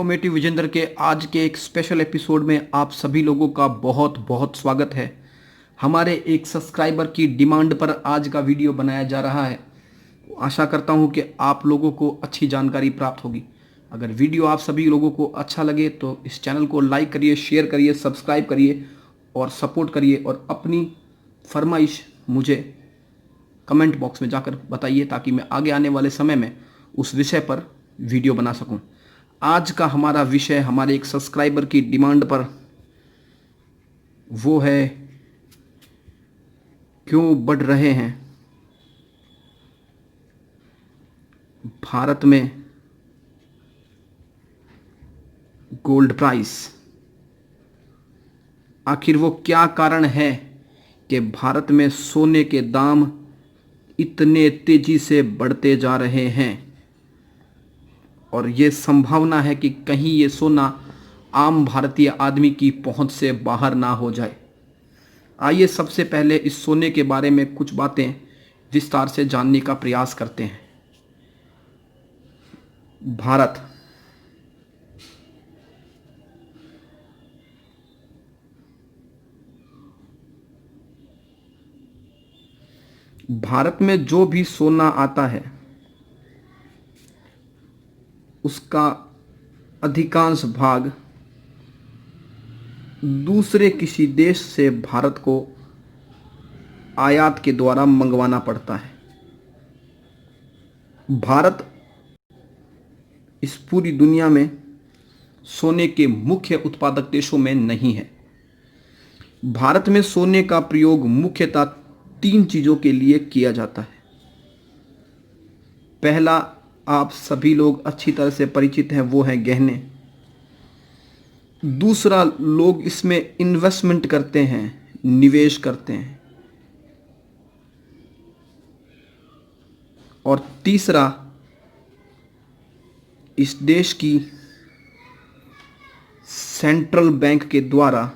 Informative Vijendra के आज के एक स्पेशल एपिसोड में आप सभी लोगों का बहुत बहुत स्वागत है। हमारे एक सब्सक्राइबर की डिमांड पर आज का वीडियो बनाया जा रहा है। आशा करता हूं कि आप लोगों को अच्छी जानकारी प्राप्त होगी। अगर वीडियो आप सभी लोगों को अच्छा लगे तो इस चैनल को लाइक करिए, शेयर करिए, सब्सक्राइब करिए और सपोर्ट करिए और अपनी फरमाइश मुझे कमेंट बॉक्स में जाकर बताइए ताकि मैं आगे आने वाले समय में उस विषय पर वीडियो बना सकूं। आज का हमारा विषय हमारे एक सब्सक्राइबर की डिमांड पर वो है, क्यों बढ़ रहे हैं भारत में गोल्ड प्राइस। आखिर वो क्या कारण है कि भारत में सोने के दाम इतने तेजी से बढ़ते जा रहे हैं और ये संभावना है कि कहीं ये सोना आम भारतीय आदमी की पहुंच से बाहर ना हो जाए। आइए सबसे पहले इस सोने के बारे में कुछ बातें विस्तार से जानने का प्रयास करते हैं। भारत में जो भी सोना आता है उसका अधिकांश भाग दूसरे किसी देश से भारत को आयात के द्वारा मंगवाना पड़ता है। भारत इस पूरी दुनिया में सोने के मुख्य उत्पादक देशों में नहीं है। भारत में सोने का प्रयोग मुख्यतः 3 चीजों के लिए किया जाता है। पहला, आप सभी लोग अच्छी तरह से परिचित हैं, वो है गहने। दूसरा, लोग इसमें इन्वेस्टमेंट करते हैं, निवेश करते हैं। और तीसरा, इस देश की सेंट्रल बैंक के द्वारा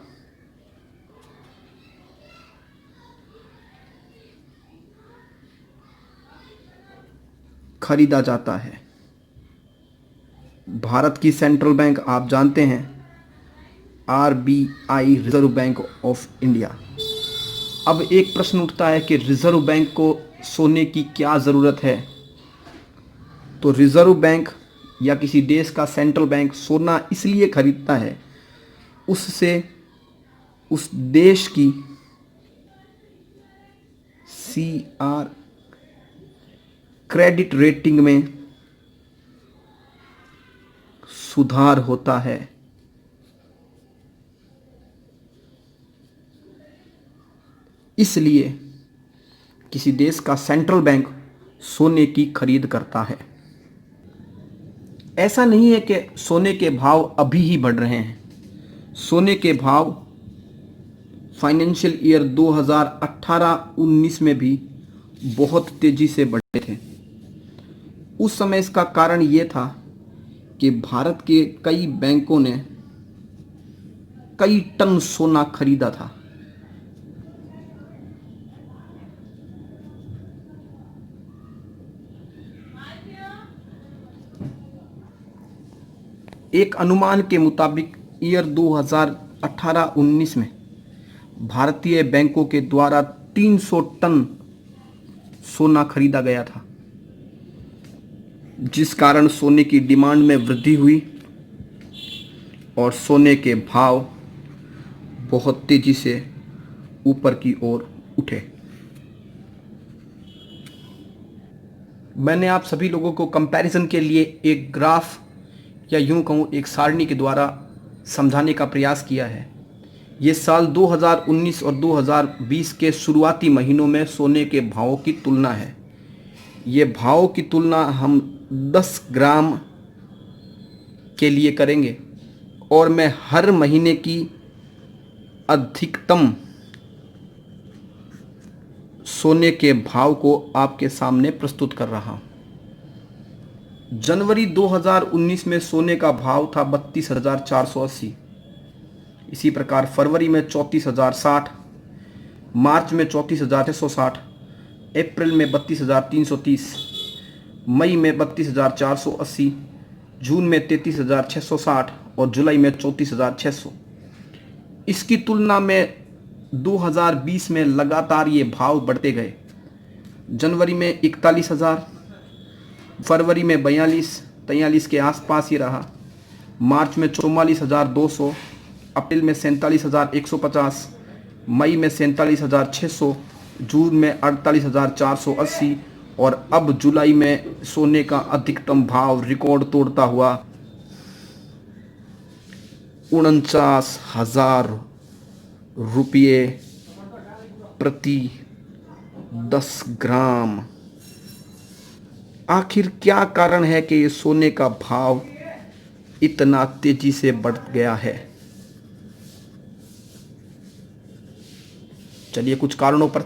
खरीदा जाता है। भारत की सेंट्रल बैंक आप जानते हैं, RBI, reserve bank of India. अब एक प्रश्न उठता है कि रिजर्व बैंक को सोने की क्या ज़रूरत है। तो रिजर्व बैंक या किसी देश का सेंट्रल बैंक सोना इसलिए खरीदता है, उससे उस देश की CR क्रेडिट रेटिंग में सुधार होता है। इसलिए किसी देश का सेंट्रल बैंक सोने की खरीद करता है। ऐसा नहीं है कि सोने के भाव अभी ही बढ़ रहे हैं। सोने के भाव फाइनेंशियल ईयर 2018-19 में भी बहुत तेजी से बढ़े थे। उस समय इसका कारण ये था कि भारत के कई बैंकों ने कई टन सोना खरीदा था। एक अनुमान के मुताबिक ईयर 2018-19 में भारतीय बैंकों के द्वारा 300 टन सोना खरीदा गया था, जिस कारण सोने की डिमांड में वृद्धि हुई और सोने के भाव बहुत तेजी से ऊपर की ओर उठे। मैंने आप सभी लोगों को कंपैरिजन के लिए एक ग्राफ या यूं कहूं एक सारणी के द्वारा समझाने का प्रयास किया है। ये साल 2019 और 2020 के शुरुआती महीनों में सोने के भावों की तुलना है। ये भावों की तुलना हम 10 ग्राम के लिए करेंगे और मैं हर महीने की अधिकतम सोने के भाव को आपके सामने प्रस्तुत कर रहा हूं। जनवरी 2019 में सोने का भाव था 32,480। इसी प्रकार फरवरी में 34,060, मार्च में 34,660, अप्रैल में 32,330, मई में 32,480, जून में 33,660 और जुलाई में 34,600। इसकी तुलना में 2020 में लगातार ये भाव बढ़ते गए। जनवरी में 41,000, फरवरी में 43 के आसपास ही रहा, मार्च में 44,200, अप्रैल में 47,150, मई में 47,600, जून में 48,480 और अब जुलाई में सोने का अधिकतम भाव रिकॉर्ड तोड़ता हुआ 49,000 रुपये प्रति 10 ग्राम। आखिर क्या कारण है कि ये सोने का भाव इतना तेजी से बढ़ गया है? चलिए कुछ कारणों पर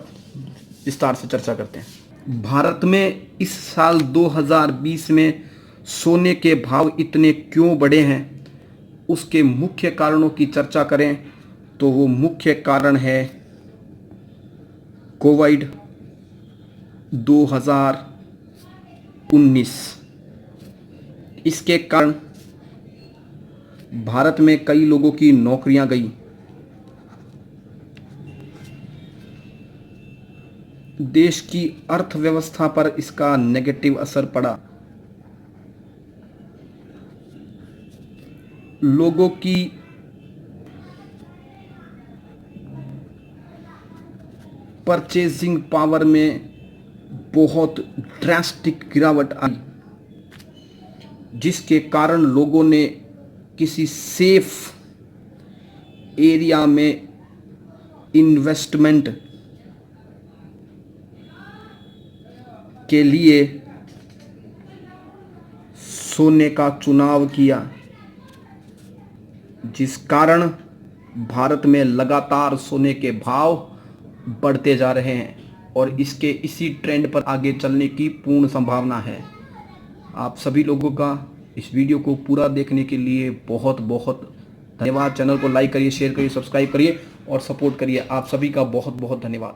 विस्तार से चर्चा करते हैं। भारत में इस साल 2020 में सोने के भाव इतने क्यों बढ़े हैं, उसके मुख्य कारणों की चर्चा करें तो वो मुख्य कारण है कोविड 2019। इसके कारण भारत में कई लोगों की नौकरियां गई, देश की अर्थव्यवस्था पर इसका नेगेटिव असर पड़ा, लोगों की परचेजिंग पावर में बहुत ड्रास्टिक गिरावट आई, जिसके कारण लोगों ने किसी सेफ एरिया में इन्वेस्टमेंट के लिए सोने का चुनाव किया, जिस कारण भारत में लगातार सोने के भाव बढ़ते जा रहे हैं और इसके इसी ट्रेंड पर आगे चलने की पूर्ण संभावना है। आप सभी लोगों का इस वीडियो को पूरा देखने के लिए बहुत बहुत धन्यवाद। चैनल को लाइक करिए, शेयर करिए, सब्सक्राइब करिए और सपोर्ट करिए। आप सभी का बहुत बहुत धन्यवाद।